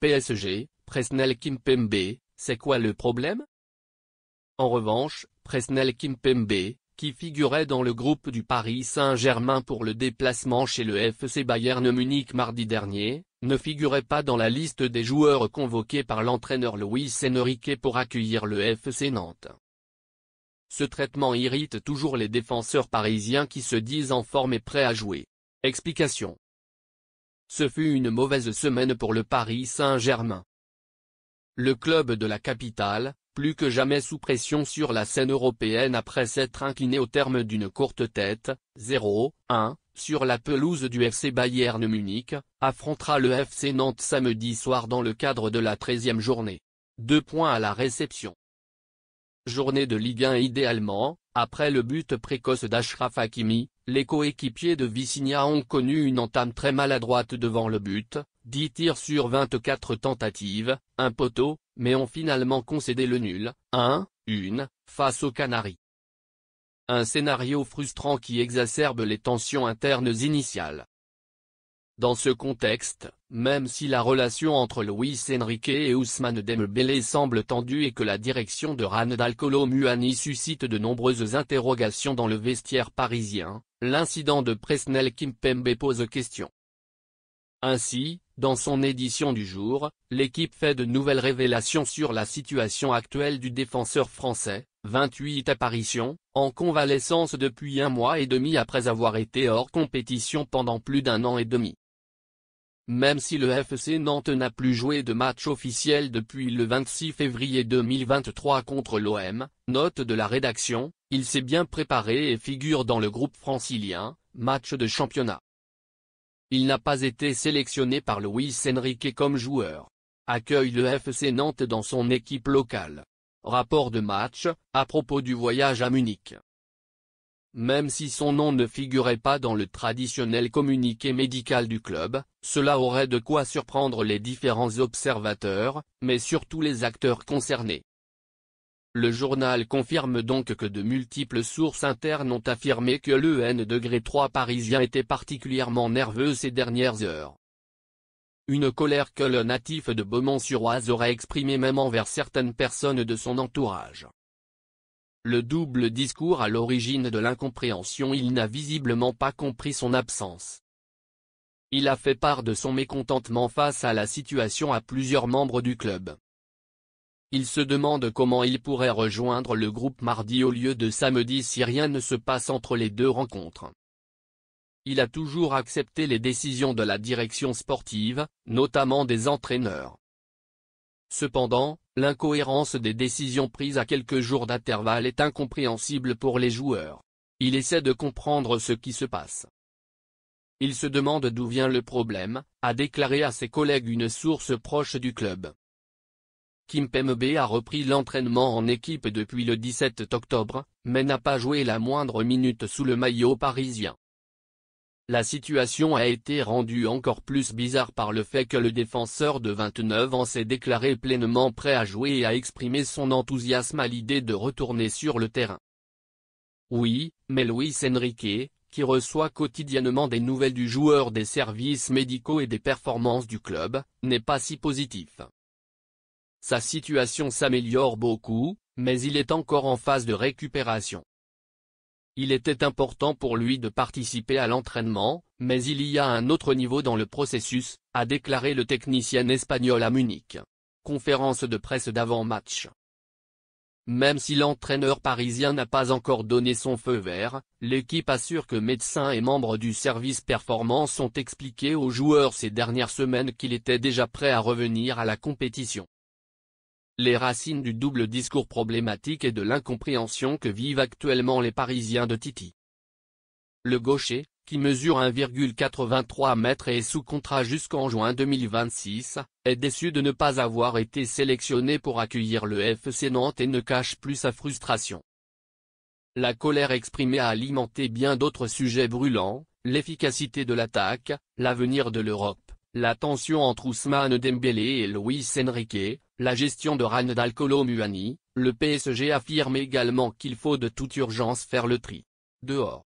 PSG, Presnel Kimpembe, c'est quoi le problème? En revanche, Presnel Kimpembe, qui figurait dans le groupe du Paris Saint-Germain pour le déplacement chez le FC Bayern Munich mardi dernier, ne figurait pas dans la liste des joueurs convoqués par l'entraîneur Luis Enrique pour accueillir le FC Nantes. Ce traitement irrite toujours les défenseurs parisiens qui se disent en forme et prêts à jouer. Explication. Ce fut une mauvaise semaine pour le Paris Saint-Germain. Le club de la capitale, plus que jamais sous pression sur la scène européenne après s'être incliné au terme d'une courte tête, 0-1, sur la pelouse du FC Bayern Munich, affrontera le FC Nantes samedi soir dans le cadre de la 13e journée. 2 points à la réception. Journée de Ligue 1 idéalement, après le but précoce d'Achraf Hakimi, les coéquipiers de Vitinha ont connu une entame très maladroite devant le but, 10 tirs sur 24 tentatives, un poteau, mais ont finalement concédé le nul, 1-1, face aux Canaries. Un scénario frustrant qui exacerbe les tensions internes initiales. Dans ce contexte, même si la relation entre Luis Enrique et Ousmane Dembélé semble tendue et que la direction de Ronald Kolo Muani suscite de nombreuses interrogations dans le vestiaire parisien, l'incident de Presnel Kimpembe pose question. Ainsi, dans son édition du jour, l'équipe fait de nouvelles révélations sur la situation actuelle du défenseur français, 28 apparitions, en convalescence depuis 1 mois et demi après avoir été hors compétition pendant plus d'1 an et demi. Même si le FC Nantes n'a plus joué de match officiel depuis le 26 février 2023 contre l'OM, note de la rédaction, il s'est bien préparé et figure dans le groupe francilien, match de championnat. Il n'a pas été sélectionné par Luis Enrique comme joueur. Accueille le FC Nantes dans son équipe locale. Rapport de match, à propos du voyage à Munich. Même si son nom ne figurait pas dans le traditionnel communiqué médical du club, cela aurait de quoi surprendre les différents observateurs, mais surtout les acteurs concernés. Le journal confirme donc que de multiples sources internes ont affirmé que le N-3 parisien était particulièrement nerveux ces dernières heures. Une colère que le natif de Beaumont-sur-Oise aurait exprimée même envers certaines personnes de son entourage. Le double discours à l'origine de l'incompréhension. Il n'a visiblement pas compris son absence. Il a fait part de son mécontentement face à la situation à plusieurs membres du club. Il se demande comment il pourrait rejoindre le groupe mardi au lieu de samedi si rien ne se passe entre les 2 rencontres. Il a toujours accepté les décisions de la direction sportive, notamment des entraîneurs. Cependant, l'incohérence des décisions prises à quelques jours d'intervalle est incompréhensible pour les joueurs. Il essaie de comprendre ce qui se passe. Il se demande d'où vient le problème, a déclaré à ses collègues une source proche du club. Kimpembe a repris l'entraînement en équipe depuis le 17 octobre, mais n'a pas joué la moindre minute sous le maillot parisien. La situation a été rendue encore plus bizarre par le fait que le défenseur de 29 ans s'est déclaré pleinement prêt à jouer et a exprimé son enthousiasme à l'idée de retourner sur le terrain. Oui, mais Luis Enrique, qui reçoit quotidiennement des nouvelles du joueur des services médicaux et des performances du club, n'est pas si positif. Sa situation s'améliore beaucoup, mais il est encore en phase de récupération. Il était important pour lui de participer à l'entraînement, mais il y a un autre niveau dans le processus, a déclaré le technicien espagnol à Munich. Conférence de presse d'avant-match. Même si l'entraîneur parisien n'a pas encore donné son feu vert, l'équipe assure que médecins et membres du service performance ont expliqué aux joueurs ces dernières semaines qu'il était déjà prêt à revenir à la compétition. Les racines du double discours problématique et de l'incompréhension que vivent actuellement les Parisiens de Titi. Le gaucher, qui mesure 1,83 m et est sous contrat jusqu'en juin 2026, est déçu de ne pas avoir été sélectionné pour accueillir le FC Nantes et ne cache plus sa frustration. La colère exprimée a alimenté bien d'autres sujets brûlants, l'efficacité de l'attaque, l'avenir de l'Europe, la tension entre Ousmane Dembélé et Luis Enrique, la gestion de Ronald Kolo Muani. Le PSG affirme également qu'il faut de toute urgence faire le tri. Dehors.